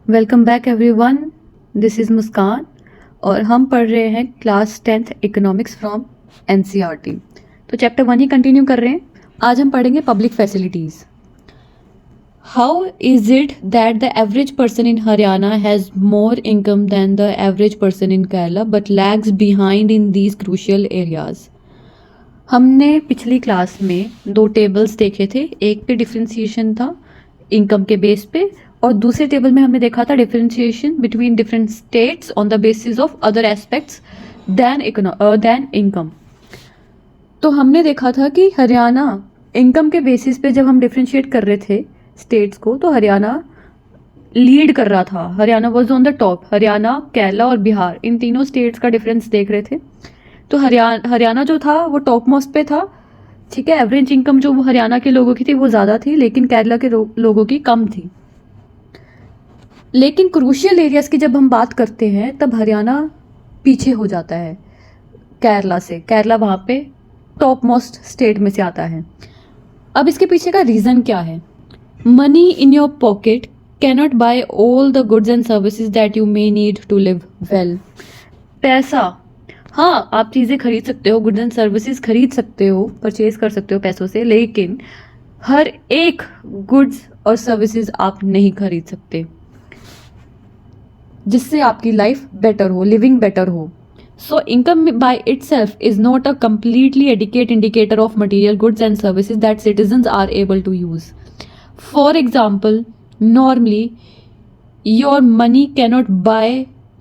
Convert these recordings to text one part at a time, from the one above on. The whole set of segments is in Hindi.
Welcome back everyone, this is Muskan और हम पढ़ रहे हैं class 10th economics from NCERT. तो चैप्टर 1 ही कंटिन्यू कर रहे हैं। आज हम पढ़ेंगे public facilities. How is it that the average person in Haryana has more income than the average person in Kerala but lags behind in these crucial areas. हमने पिछली क्लास में दो टेबल्स देखे थे, एक पे डिफ्रेंसिएशन था इनकम के बेस पे और दूसरे टेबल में हमने देखा था differentiation between different states on the basis of other aspects than income. तो हमने देखा था कि हरियाणा इनकम के बेसिस पे जब हम डिफरेंशिएट कर रहे थे स्टेट्स को तो हरियाणा लीड कर रहा था, Haryana was on the top. Haryana, Kerala और बिहार, इन तीनों स्टेट्स का डिफरेंस देख रहे थे। तो हरियाणा जो था वो टॉप मोस्ट पे था, ठीक है। एवरेज इनकम जो हरियाणा के लोगों की थी वो ज़्यादा थी, लेकिन केरला के लोगों की कम थी। लेकिन क्रूशियल एरियाज़ की जब हम बात करते हैं तब हरियाणा पीछे हो जाता है केरला से। केरला वहाँ पे टॉप मोस्ट स्टेट में से आता है। अब इसके पीछे का रीज़न क्या है? Money in your pocket cannot buy all the goods and services that you may need to live well. पैसा, हाँ आप चीज़ें खरीद सकते हो, गुड्स एंड सर्विसेज खरीद सकते हो, परचेज कर सकते हो पैसों से, लेकिन हर एक गुड्स और सर्विसेज आप नहीं खरीद सकते जिससे आपकी लाइफ बेटर हो, लिविंग बेटर हो। So income by itself is not a completely adequate indicator of material goods and services that citizens are able to use. For example, normally your money cannot buy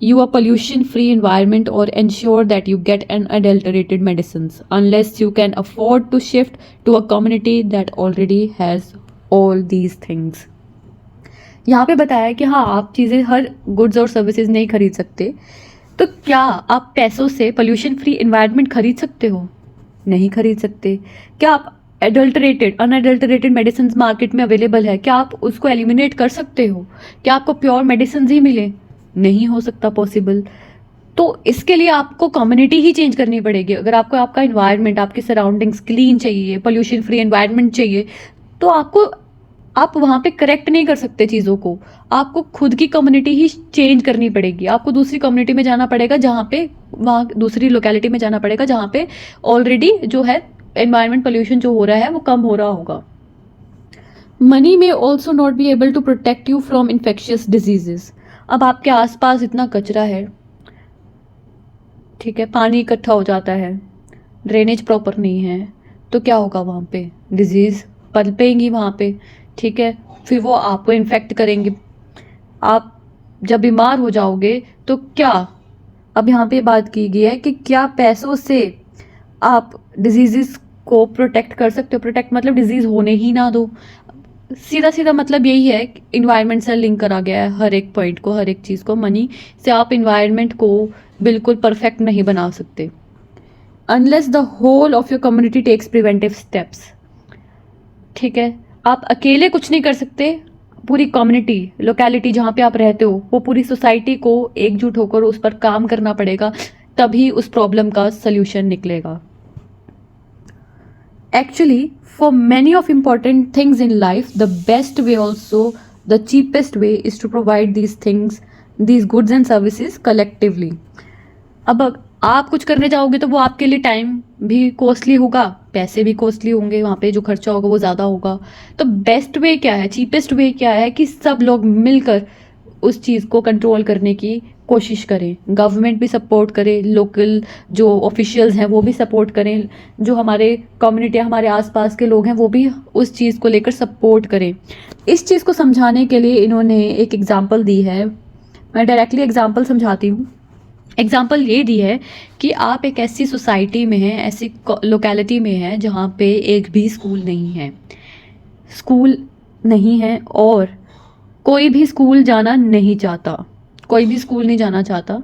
you a pollution free environment or ensure that you get unadulterated medicines unless you can afford to shift to a community that already has all these things. यहाँ पे बताया है कि हाँ आप चीज़ें, हर गुड्स और सर्विसेज नहीं खरीद सकते। तो क्या आप पैसों से पोल्यूशन फ्री एनवायरनमेंट खरीद सकते हो? नहीं खरीद सकते। क्या आप अनअडल्टरेटेड मेडिसिन मार्केट में अवेलेबल है, क्या आप उसको एलिमिनेट कर सकते हो? क्या आपको प्योर मेडिसिन ही मिले? नहीं हो सकता पॉसिबल। तो इसके लिए आपको कम्युनिटी ही चेंज करनी पड़ेगी। अगर आपको आपका इन्वायरमेंट, आपकी सराउंडिंग्स क्लीन चाहिए, पोल्यूशन फ्री एनवायरनमेंट चाहिए, तो आप वहाँ पे करेक्ट नहीं कर सकते चीज़ों को। आपको खुद की कम्युनिटी ही चेंज करनी पड़ेगी। आपको दूसरी कम्युनिटी में जाना पड़ेगा जहाँ पे, वहाँ दूसरी लोकेलिटी में जाना पड़ेगा जहाँ पे ऑलरेडी जो है एनवायरमेंट पोल्यूशन जो हो रहा है वो कम हो रहा होगा। Money may also not be able to protect you from infectious diseases. अब आपके आसपास इतना कचरा है, ठीक है, पानी इकट्ठा हो जाता है, ड्रेनेज प्रॉपर नहीं है, तो क्या होगा? वहाँ पे डिजीज़ पनपेंगी वहाँ पे, ठीक है। फिर वो आपको इन्फेक्ट करेंगे। आप जब बीमार हो जाओगे तो क्या, अब यहाँ पे बात की गई है कि क्या पैसों से आप डिजीज़ को प्रोटेक्ट कर सकते हो? प्रोटेक्ट मतलब डिजीज़ होने ही ना दो। सीधा सीधा मतलब यही है कि इन्वायरमेंट से लिंक करा गया है हर एक पॉइंट को, हर एक चीज़ को। मनी से आप इन्वायरमेंट को बिल्कुल परफेक्ट नहीं बना सकते unless the whole of your community takes preventive steps, ठीक है। आप अकेले कुछ नहीं कर सकते, पूरी कम्युनिटी, लोकेलिटी जहाँ पे आप रहते हो, वो पूरी सोसाइटी को एकजुट होकर उस पर काम करना पड़ेगा, तभी उस प्रॉब्लम का सल्यूशन निकलेगा। Actually for many of important things in life the best way also the cheapest way is to provide these things, these goods and services collectively. अब आप कुछ करने जाओगे तो वो आपके लिए टाइम भी कॉस्टली होगा, पैसे भी कॉस्टली होंगे, वहाँ पे जो खर्चा होगा वो ज़्यादा होगा। तो बेस्ट वे क्या है, चीपेस्ट वे क्या है कि सब लोग मिलकर उस चीज़ को कंट्रोल करने की कोशिश करें। गवर्नमेंट भी सपोर्ट करे, लोकल जो ऑफिशियल्स हैं वो भी सपोर्ट करें, जो हमारे कम्युनिटी, हमारे आसपास के लोग हैं वो भी उस चीज़ को लेकर सपोर्ट करें। इस चीज़ को समझाने के लिए इन्होंने एक एग्जाम्पल दी है। मैं डायरेक्टली एग्जाम्पल समझाती हूँ। एग्जाम्पल ये दी है कि आप एक ऐसी सोसाइटी में हैं, ऐसी लोकेलिटी में हैं जहाँ पे एक भी स्कूल नहीं है। स्कूल नहीं है और कोई भी स्कूल जाना नहीं चाहता, कोई भी स्कूल नहीं जाना चाहता,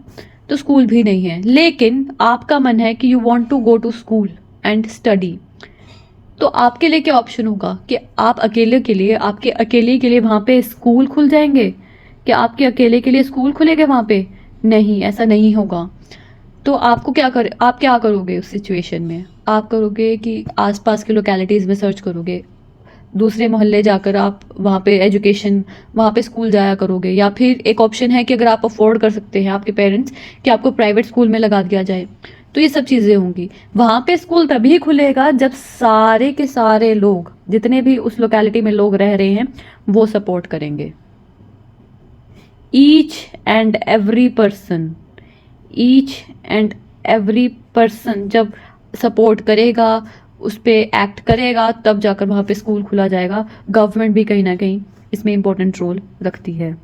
तो स्कूल भी नहीं है। लेकिन आपका मन है कि you want to go to school and study, तो आपके लिए क्या ऑप्शन होगा कि आप अकेले के लिए, आपके अकेले के लिए वहाँ पे स्कूल खुल जाएंगे? क्या आपके अकेले के लिए स्कूल खुलेंगे वहाँ पे? नहीं, ऐसा नहीं होगा। तो आपको आप क्या करोगे उस सिचुएशन में? आप करोगे कि आसपास के लोकेलिटीज़ में सर्च करोगे, दूसरे मोहल्ले जाकर आप वहाँ पे एजुकेशन, वहाँ पे स्कूल जाया करोगे। या फिर एक ऑप्शन है कि अगर आप अफोर्ड कर सकते हैं आपके पेरेंट्स कि आपको प्राइवेट स्कूल में लगा दिया जाए, तो ये सब चीज़ें होंगी। वहाँ पे स्कूल तभी खुलेगा जब सारे के सारे लोग, जितने भी उस लोकेलिटी में लोग रह रहे हैं, वो सपोर्ट करेंगे। ईच एंड एवरी पर्सन जब सपोर्ट करेगा, उस पर एक्ट करेगा, तब जाकर वहाँ पे स्कूल खुला जाएगा। गवर्नमेंट भी कहीं ना कहीं इसमें इम्पोर्टेंट रोल रखती है।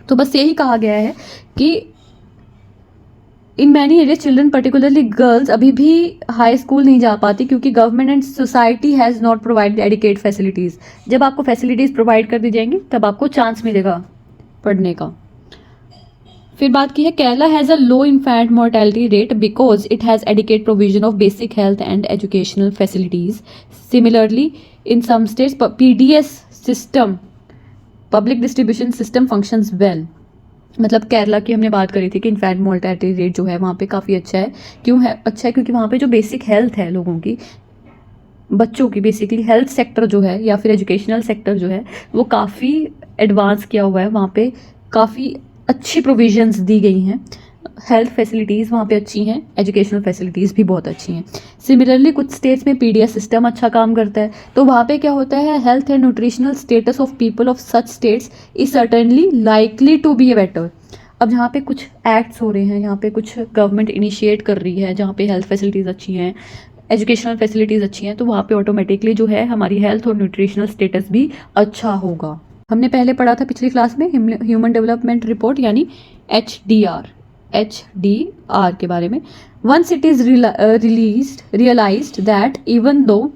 तो बस यही कहा गया है कि in many areas children, particularly girls, अभी भी हाई स्कूल नहीं जा पाती क्योंकि government and society has not provided adequate facilities. जब आपको फैसिलिटीज़ प्रोवाइड कर दी जाएंगी तब आपको चांस मिलेगा पढ़ने का। फिर बात की है, Kerala has a low infant mortality rate because it has adequate provision of basic health and educational facilities. Similarly in some states PDS system, public distribution system, functions well. मतलब केरला की हमने बात करी थी कि इन्फेंट मोर्टेलिटी रेट जो है वहाँ पे काफ़ी अच्छा है। क्यों है अच्छा है? क्योंकि वहाँ पे जो बेसिक हेल्थ है लोगों की, बच्चों की, बेसिकली हेल्थ सेक्टर जो है या फिर एजुकेशनल सेक्टर जो है वो काफ़ी एडवांस किया हुआ है। वहाँ पे काफ़ी अच्छी प्रोविजंस दी गई हैं, हेल्थ फैसिलिटीज़ वहाँ पे अच्छी हैं, एजुकेशनल फैसिलिटीज़ भी बहुत अच्छी हैं। सिमिलरली कुछ स्टेट्स में PDS सिस्टम अच्छा काम करता है। तो वहाँ पे क्या होता है, health and nutritional status of people of such states is certainly likely to be a better. अब जहाँ पे कुछ एक्ट्स हो रहे हैं, यहाँ पे कुछ गवर्नमेंट इनिशिएट कर रही है, जहाँ पे हेल्थ फैसिलिटीज़ अच्छी हैं, एजुकेशनल फैसिलिटीज़ अच्छी हैं, तो वहाँ पे ऑटोमेटिकली जो है हमारी हेल्थ और न्यूट्रिशनल स्टेटस भी अच्छा होगा। हमने पहले पढ़ा था पिछली क्लास में ह्यूमन डेवलपमेंट रिपोर्ट यानी HDR के बारे में। Once it is realised that even though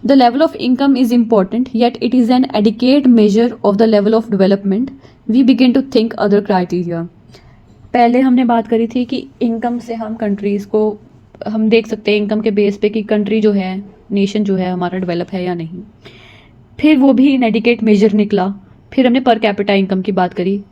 the level of income is important yet it is an adequate measure of the level of development, we begin to think other criteria. पहले हमने बात करी थी कि इनकम से हम कंट्रीज़ को हम देख सकते हैं इनकम के बेस पे कि कंट्री जो है, नेशन जो है हमारा डेवलप है या नहीं। फिर वो भी इनएडिकेट मेजर निकला। फिर हमने पर कैपिटा इनकम की बात करी।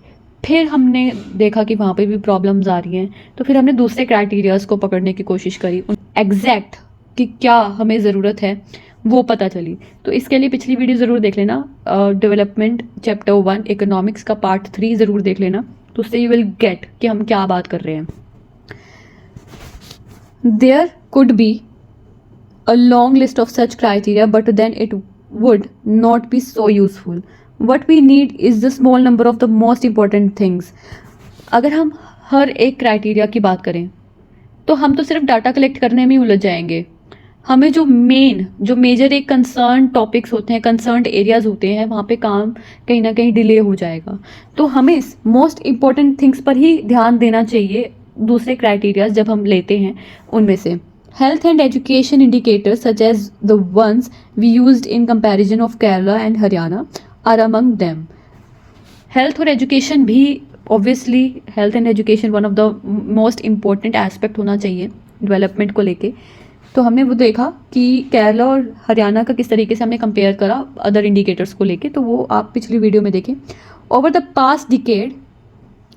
फिर हमने देखा कि वहाँ पे भी प्रॉब्लम्स आ रही हैं, तो फिर हमने दूसरे क्राइटेरियाज को पकड़ने की कोशिश करी, एग्जैक्ट कि क्या हमें ज़रूरत है वो पता चली। तो इसके लिए पिछली वीडियो ज़रूर देख लेना, डेवलपमेंट चैप्टर 1 इकोनॉमिक्स का पार्ट 3 ज़रूर देख लेना, तो उससे यू विल गेट कि हम क्या बात कर रहे हैं। There could be a long list of such criteria but then it would not be so useful. What we need is the small number of the most important things. अगर हम हर एक क्राइटेरिया की बात करें तो हम तो सिर्फ डाटा कलेक्ट करने में ही उलझ जाएंगे। हमें जो मेजर एक कंसर्न टॉपिक्स होते हैं, कंसर्न एरियाज होते हैं, वहाँ पे काम कहीं ना कहीं डिले हो जाएगा। तो हमें मोस्ट इम्पॉर्टेंट थिंग्स पर ही ध्यान देना चाहिए दूसरे क्राइटेरियाज जब हम लेते हैं उनमें से। Health and education indicators such as the ones we used in comparison of Kerala and Haryana are among them. Health और education भी obviously health and education one of the most important aspect होना चाहिए development को लेके। तो हमने वो देखा कि केरला और हरियाणा का किस तरीके से हमने कंपेयर करा अदर इंडिकेटर्स को लेके, तो वो आप पिछली वीडियो में देखें। Over the past decade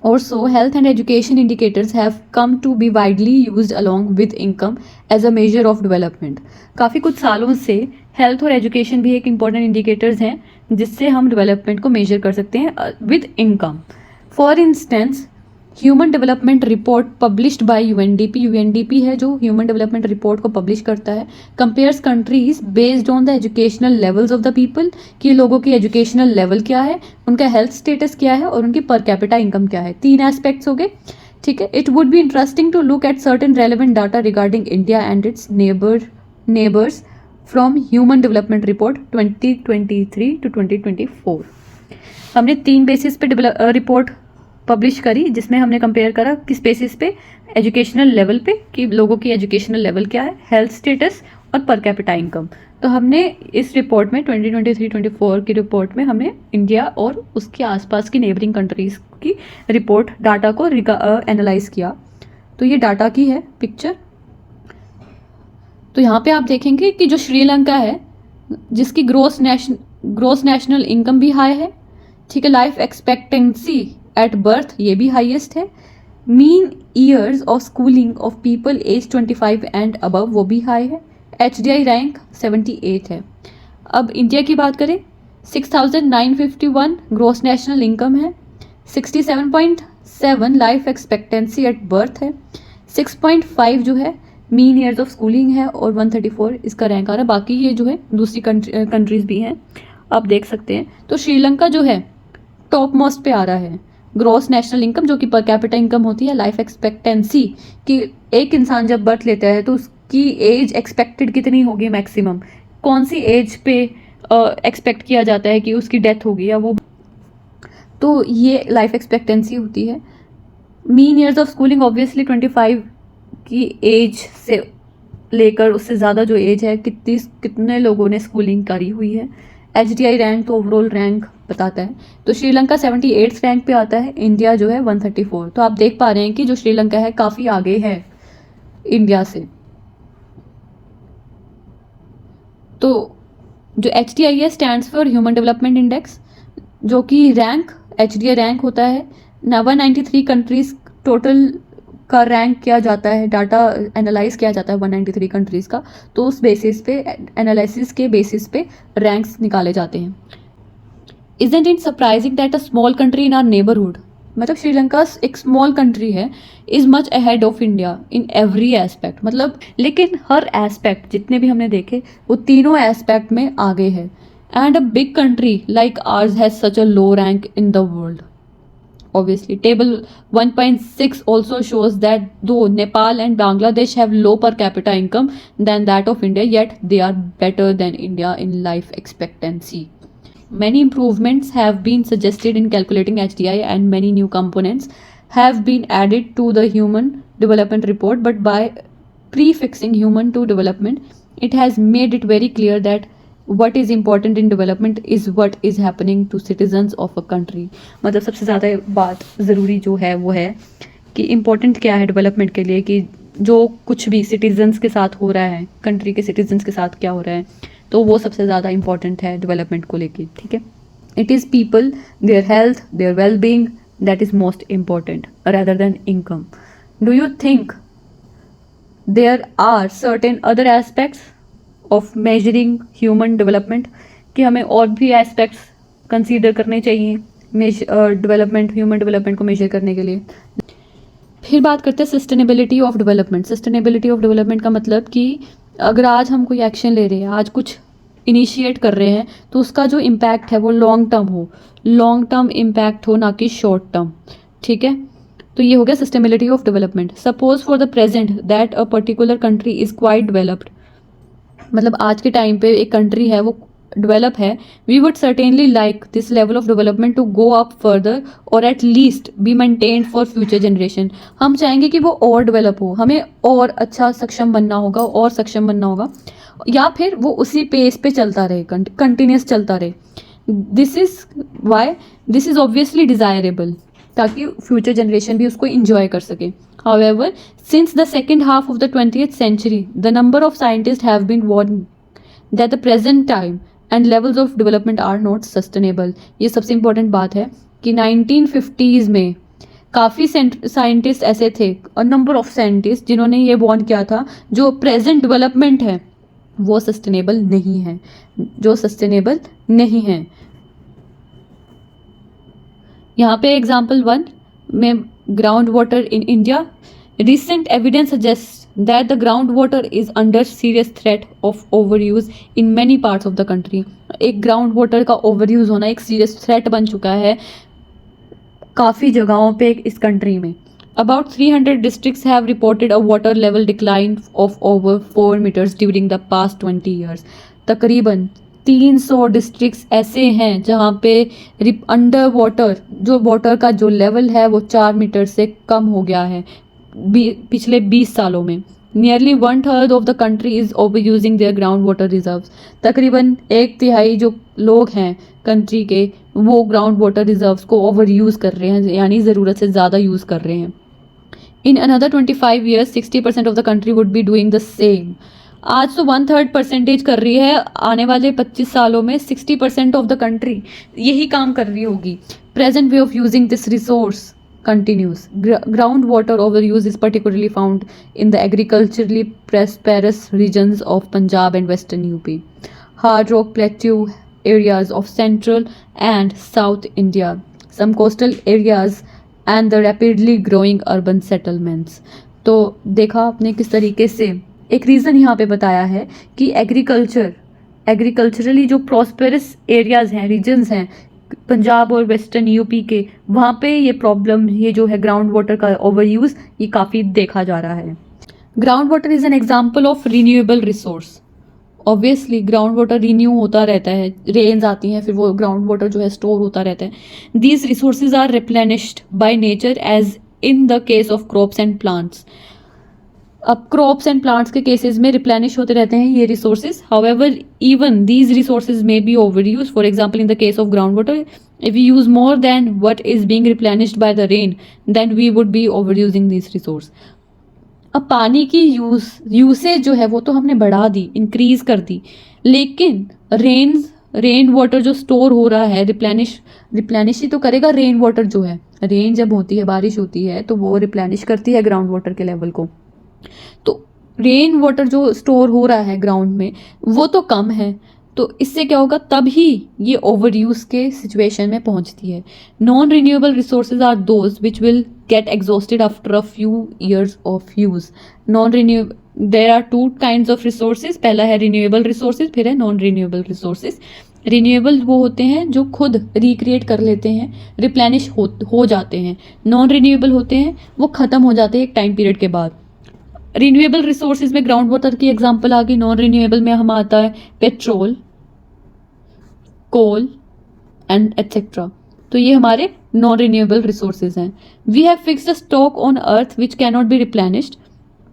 Also, health and education indicators have come to be widely used along with income as a measure of development. काफ़ी कुछ सालों से हेल्थ और एजुकेशन भी एक इम्पॉर्टेंट इंडिकेटर्स हैं जिससे हम डेवलपमेंट को मेजर कर सकते हैं with income. For instance human development report published by UNDP है जो ह्यूमन डेवलपमेंट रिपोर्ट को पब्लिश करता है, compares countries based on the educational levels of the people, कि लोगों की एजुकेशनल लेवल क्या है, उनका हेल्थ स्टेटस क्या है और उनकी पर कैपिटा इनकम क्या है। 3 एस्पेक्ट्स हो गए, ठीक है। It would be interesting to look at certain relevant data regarding India and its neighbours from human development report 2023 to 2024। हमने 3 बेसिस पे रिपोर्ट पब्लिश करी जिसमें हमने कंपेयर करा किस बेसिस पे, एजुकेशनल लेवल पे, कि लोगों की एजुकेशनल लेवल क्या है, हेल्थ स्टेटस और पर कैपिटा इनकम। तो हमने इस रिपोर्ट में 2023-24 की रिपोर्ट में हमने इंडिया और उसके आसपास की नेबरिंग कंट्रीज़ की रिपोर्ट डाटा को एनालाइज किया। तो ये डाटा की है पिक्चर। तो यहाँ पे आप देखेंगे कि जो श्रीलंका है जिसकी ग्रोस नेशनल इनकम भी हाई है, ठीक है, लाइफ एक्सपेक्टेंसी एट बर्थ ये भी हाईएस्ट है, mean years of schooling of people age 25 and above वो भी हाई है, HDI रैंक 78 है। अब इंडिया की बात करें, 6,951 ग्रॉस नेशनल इनकम है, 67.7 लाइफ एक्सपेक्टेंसी एट बर्थ है, 6.5 जो है मीन ईयर्स ऑफ स्कूलिंग है, और 134 इसका रैंक आ रहा है। बाकी ये जो है दूसरी कंट्रीज भी हैं, आप देख सकते हैं। तो श्रीलंका जो है टॉप मोस्ट पे आ रहा है। ग्रॉस नेशनल इनकम जो कि पर कैपिटा इनकम होती है, लाइफ एक्सपेक्टेंसी कि एक इंसान जब बर्थ लेता है तो उसकी एज एक्सपेक्टेड कितनी होगी मैक्सिमम, कौन सी एज पे एक्सपेक्ट किया जाता है कि उसकी डेथ होगी या वो, तो ये लाइफ एक्सपेक्टेंसी होती है। Mean years of schooling obviously 25 की एज से लेकर उससे ज़्यादा जो एज है, कितने लोगों ने स्कूलिंग करी हुई है। HDI रैंक तो ओवरऑल रैंक बताता है। तो श्रीलंका 78 रैंक पे आता है, इंडिया जो है 134। तो आप देख पा रहे हैं कि जो श्रीलंका है काफ़ी आगे है इंडिया से। तो जो HDI है stands for human development index, जो कि रैंक HDI रैंक होता है। 193 कंट्रीज टोटल का रैंक किया जाता है, डाटा एनालाइज किया जाता है 193 कंट्रीज़ का। तो उस बेसिस पे, एनालिसिस के बेसिस पे रैंक्स निकाले जाते हैं। Isn't it surprising that a small country in our neighborhood, मतलब श्रीलंका एक स्मॉल कंट्री है, is much ahead of India in every aspect, मतलब लेकिन हर एस्पेक्ट जितने भी हमने देखे वो तीनों एस्पेक्ट में आगे है। And a big country like ours has such a low rank in the world. Obviously, table 1.6 also shows that though Nepal and Bangladesh have low per capita income than that of India, yet they are better than India in life expectancy. Many improvements have been suggested in calculating HDI, and many new components have been added to the Human Development Report. But by prefixing human to development, it has made it very clear that what is important in development is what is happening to citizens of a country. मतलब सबसे ज़्यादा बात ज़रूरी जो है वो है कि इम्पोर्टेंट क्या है डेवलपमेंट के लिए, कि जो कुछ भी सिटीजन्स के साथ हो रहा है, कंट्री के सिटीजन्स के साथ क्या हो रहा है, तो वो सबसे ज़्यादा इम्पोर्टेंट है डेवलपमेंट को लेके। ठीक है, it is people, their health, their well being, that is most important rather than income. Do you think there are certain other aspects of measuring human development कि हमें और भी एस्पेक्ट्स कंसीडर करने चाहिए डेवलपमेंट, ह्यूमन डेवलपमेंट को मेजर करने के लिए? फिर बात करते हैं sustainability of development. Sustainability of development का मतलब कि अगर आज हम कोई एक्शन ले रहे हैं, आज कुछ इनिशिएट कर रहे हैं, तो उसका जो इम्पैक्ट है वो लॉन्ग टर्म हो, लॉन्ग टर्म इम्पैक्ट हो, ना कि शॉर्ट टर्म। ठीक है, तो ये हो गया sustainability of development. Suppose for the present that a particular country is quite developed, मतलब आज के टाइम पे एक कंट्री है वो डेवलप है, we would certainly like this level of development to go up further और at least be maintained for future generation. हम चाहेंगे कि वो और डेवलप हो, हमें और अच्छा सक्षम बनना होगा, और सक्षम बनना होगा, या फिर वो उसी पेस पे चलता रहे, कंटिन्यूस चलता रहे। This is why this is obviously desirable, ताकि फ्यूचर जनरेशन भी उसको इंजॉय कर सके। However, since the second half of the 20th century, the number of scientists have been warned that the present time and levels of development are not sustainable. ये सबसे important बात है कि 1950s में काफ़ी साइंटिस्ट ऐसे थे, और नंबर ऑफ साइंटिस्ट जिन्होंने ये वार्न किया था जो प्रेजेंट डेवलपमेंट है वो सस्टेनेबल नहीं है, जो सस्टेनेबल नहीं है। यहाँ पे एग्जाम्पल 1 में ground water in India, recent evidence suggests that the groundwater is under serious threat of overuse in many parts of the country. एक ग्राउंड वाटर का ओवरयूज होना एक सीरियस थ्रेट बन चुका है काफ़ी जगहों पे इस कंट्री में। About 300 districts have reported a water level decline of over 4 meters during the past 20 years. तकरीबन 300 डिस्ट्रिक्ट्स ऐसे हैं जहाँ पे अंडर वाटर, जो वाटर का जो लेवल है वो 4 मीटर से कम हो गया है पिछले 20 सालों में। Nearly 1/3 of the country is over using their ground water reserve. तकरीबन 1/3 जो लोग हैं कंट्री के वो ग्राउंड वाटर रिजर्व्स को ओवर यूज़ कर रहे हैं, यानी ज़रूरत से ज़्यादा यूज़ कर रहे हैं। In another 25 years 60% of the country would be doing the same. आज तो 1/3% कर रही है, आने वाले 25 सालों में 60% ऑफ द कंट्री यही काम कर रही होगी। Present way of using this resource continues. Groundwater overuse is particularly found in the agriculturally prosperous regions of Punjab and Western UP. hard rock plateau areas of central and south India, some coastal areas and the rapidly growing urban settlements. तो देखा आपने किस तरीके से एक रीज़न यहाँ पे बताया है कि एग्रीकल्चरली जो प्रॉस्पेरस एरियाज हैं, रीजन्स हैं पंजाब और वेस्टर्न यूपी के, वहाँ पे ये प्रॉब्लम, ये जो है ग्राउंड वाटर का ओवर यूज़, ये काफ़ी देखा जा रहा है. Ground water is an example of renewable resource. Obviously ground water renew होता रहता है, रेन्स आती हैं फिर वो ग्राउंड वाटर जो है स्टोर होता रहता है. These resources are replenished by nature as in the case of crops and plants. अब क्रॉप्स एंड प्लांट्स के केसेस में रिप्लेनिश होते रहते हैं ये resources. However even these resources may be over use. For example in the case of ground water, if we use more than what is being replenished by the rain, then we would be overusing this resource. अब पानी की यूसेज जो है वो तो हमने बढ़ा दी, इंक्रीज कर दी, लेकिन रेन वाटर जो स्टोर हो रहा है रिप्लेनिश ही तो करेगा. रेन वाटर जो है, रेन जब होती है, बारिश होती है, तो वो रिप्लेनिश करती है ग्राउंड वाटर के लेवल को. तो रेन वाटर जो स्टोर हो रहा है ग्राउंड में वो तो कम है, तो इससे क्या होगा, तभी ये ओवर यूज के सिचुएशन में पहुंचती है. Non renewable resources are those which will get exhausted after a few years of use. There are two kinds of resources. पहला है रिन्यूएबल रिसोर्सेज, फिर है नॉन रिन्यूएबल रिसोर्सेज. रिन्यूएबल वो होते हैं जो खुद रिक्रिएट कर लेते हैं, रिप्लेनिश हो जाते हैं. नॉन रिन्यूएबल होते हैं वो खत्म हो जाते हैं एक टाइम पीरियड के बाद. रिन्यूएबल रिसोर्सेज में ग्राउंड वाटर की एग्जांपल आ गई. नॉन रिन्यूएबल में हम आता है पेट्रोल, कोल एंड एटसेट्रा. तो ये हमारे नॉन रिन्यूएबल रिसोर्सेज हैं. We have fixed a stock on earth which can not be replenished.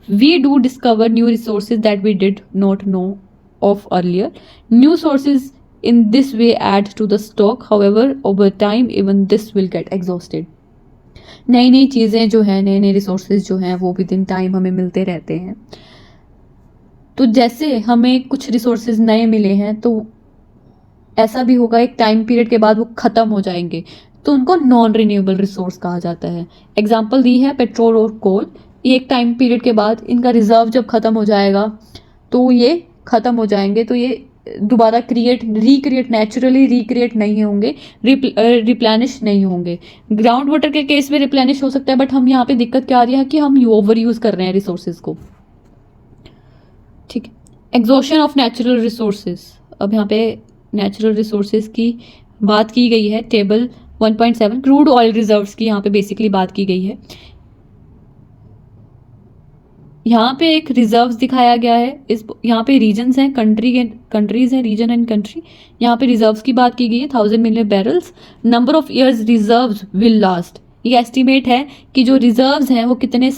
We do discover new resources that we did not know of earlier. New sources in this way add to the stock. However over time even this will get exhausted. नई नई चीज़ें जो हैं, नए नए रिसोर्सेज जो हैं वो विद इन टाइम हमें मिलते रहते हैं. तो जैसे हमें कुछ रिसोर्सेज नए मिले हैं तो ऐसा भी होगा एक टाइम पीरियड के बाद वो ख़त्म हो जाएंगे, तो उनको नॉन रिन्यूएबल रिसोर्स कहा जाता है. एग्जाम्पल दी है पेट्रोल और कोल. ये एक टाइम पीरियड के बाद इनका रिजर्व जब ख़त्म हो जाएगा तो ये ख़त्म हो जाएंगे, तो ये दोबारा रिक्रिएट नेचुरली रिक्रिएट नहीं होंगे, रिप्लेनिश नहीं होंगे. ग्राउंड वाटर के केस में रिप्लेनिश हो सकता है, बट हम यहाँ पे दिक्कत क्या आ रही है कि हम ओवर यूज़ कर रहे हैं रिसोर्सेज को. ठीक है. Exhaustion of natural resources. अब यहाँ पे नेचुरल रिसोर्सेज की बात की गई है. टेबल 1.7 क्रूड ऑयल रिजर्व्स की यहाँ पे बेसिकली बात की गई है. यहाँ पे एक रिजर्व्स दिखाया गया है. यहाँ पे रीजन्स हैं, कंट्रीज हैं, रीजन एंड कंट्री. यहाँ पे रिजर्व्स की बात की गई है 1000 million barrels. Number of years reserves will last. ये एस्टिमेट है कि जो रिजर्व्स हैं वो कितने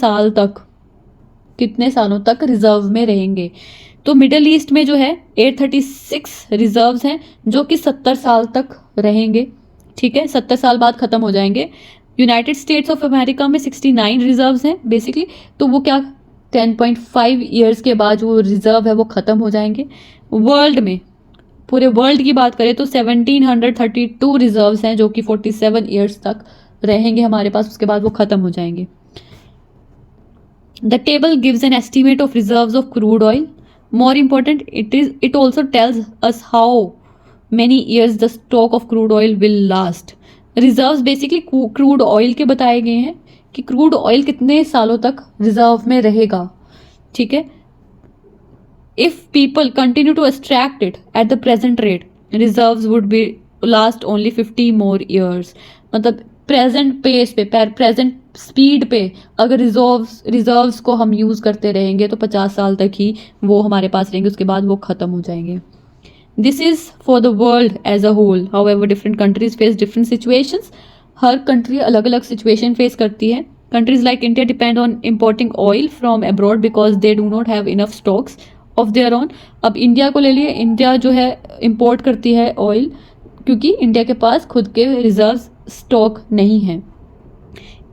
सालों तक रिजर्व में रहेंगे. तो मिडल ईस्ट में जो है 836 रिजर्व्स हैं जो कि 70 साल तक रहेंगे. ठीक है, 70 साल बाद खत्म हो जाएंगे. यूनाइटेड स्टेट्स ऑफ अमेरिका में 69 रिजर्व्स हैं बेसिकली. तो वो क्या 10.5 ईयर्स के बाद जो रिजर्व है वो ख़त्म हो जाएंगे. वर्ल्ड में, पूरे वर्ल्ड की बात करें तो 1732 रिजर्व्स हैं जो कि 47 ईयर्स तक रहेंगे हमारे पास, उसके बाद वो ख़त्म हो जाएंगे. The table gives an estimate of reserves of crude oil. More important, it also tells us how many years the stock of crude oil will last. Reserves basically crude oil के बताए गए हैं कि crude oil कितने सालों तक रिजर्व में रहेगा. ठीक है. If people continue to extract it at the present rate, reserves would be last only 50 more years. मतलब प्रेजेंट पेस पे, प्रेजेंट स्पीड पे अगर रिजर्व्स को हम यूज़ करते रहेंगे तो 50 साल तक ही वो हमारे पास रहेंगे, उसके बाद वो ख़त्म हो जाएंगे. This is for the world as a whole. However different countries face different situations. हर कंट्री अलग अलग सिचुएशन फेस करती है. Countries like India depend on importing oil from abroad because they do not have enough stocks of their own. अब इंडिया को ले लिए, इंडिया जो है इम्पोर्ट करती है ऑयल क्योंकि इंडिया के पास खुद के रिजर्व स्टॉक नहीं है.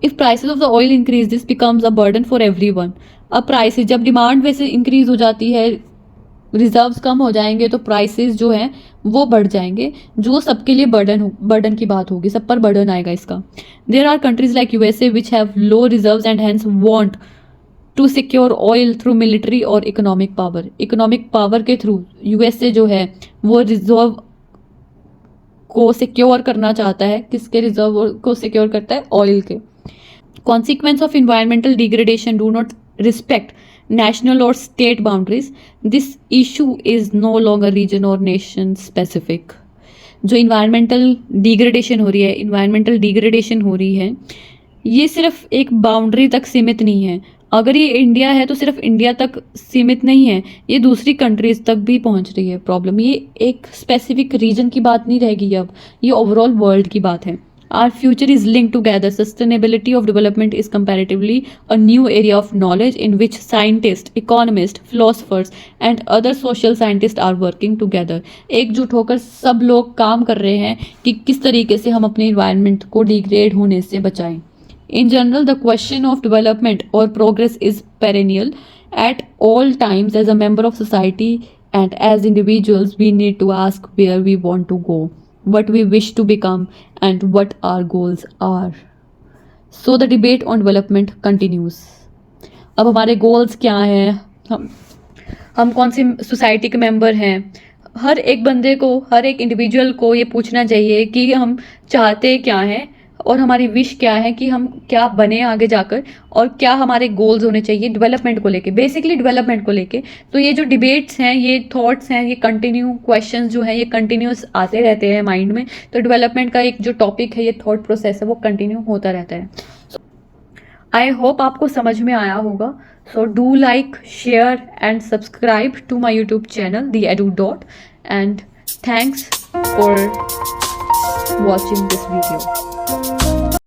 If prices of the oil increase this becomes a burden for everyone. अब प्राइसेस, जब डिमांड वैसे इंक्रीज हो जाती है, रिजर्व्स कम हो जाएंगे तो प्राइसेस जो हैं वो बढ़ जाएंगे, जो सबके लिए बर्डन की बात होगी, सब पर बर्डन आएगा इसका. There are countries like USA which have low reserves and hence want to secure oil through military or economic power. Economic power के थ्रू यूएसए जो है वो रिजर्व को सिक्योर करना चाहता है। किसके रिजर्व को सिक्योर करता है? ऑयल के। Consequence of environmental degradation do not respect national or state boundaries. This issue is no longer region or nation specific. जो इन्वायरमेंटल डिग्रेडेशन हो रही है ये सिर्फ एक बाउंड्री तक सीमित नहीं है। अगर ये इंडिया है तो सिर्फ इंडिया तक सीमित नहीं है, ये दूसरी कंट्रीज तक भी पहुंच रही है प्रॉब्लम। ये एक स्पेसिफिक रीजन की बात नहीं रहेगी, अब ये ओवरऑल वर्ल्ड की बात है। Our future is linked together. Sustainability of development is comparatively a new area of knowledge in which scientists, economists, philosophers and other social scientists are working together. एकजुट होकर सब लोग काम कर रहे हैं कि किस तरीके से हम अपने environment को degrade होने से बचाएं। In general, the question of development or progress is perennial at all times. As a member of society and as individuals, we need to ask where we want to go, what we wish to become and what our goals are. So the debate on development continues. अब हमारे goals क्या हैं, हम कौन सी सोसाइटी के मेंबर हैं। हर एक बंदे को, हर एक इंडिविजुअल को ये पूछना चाहिए कि हम चाहते क्या हैं और हमारी विश क्या है, कि हम क्या बने आगे जाकर, और क्या हमारे गोल्स होने चाहिए डेवलपमेंट को लेके, बेसिकली डेवलपमेंट को लेके। तो ये जो डिबेट्स हैं, ये थॉट्स हैं, ये कंटिन्यू क्वेश्चंस जो हैं ये कंटिन्यूस आते रहते हैं माइंड में। तो डेवलपमेंट का एक जो टॉपिक है, ये थॉट प्रोसेस है, वो कंटिन्यू होता रहता है। आई होप आपको समझ में आया होगा। So do like, share and subscribe to my YouTube channel the edu dot, and thanks for watching this video.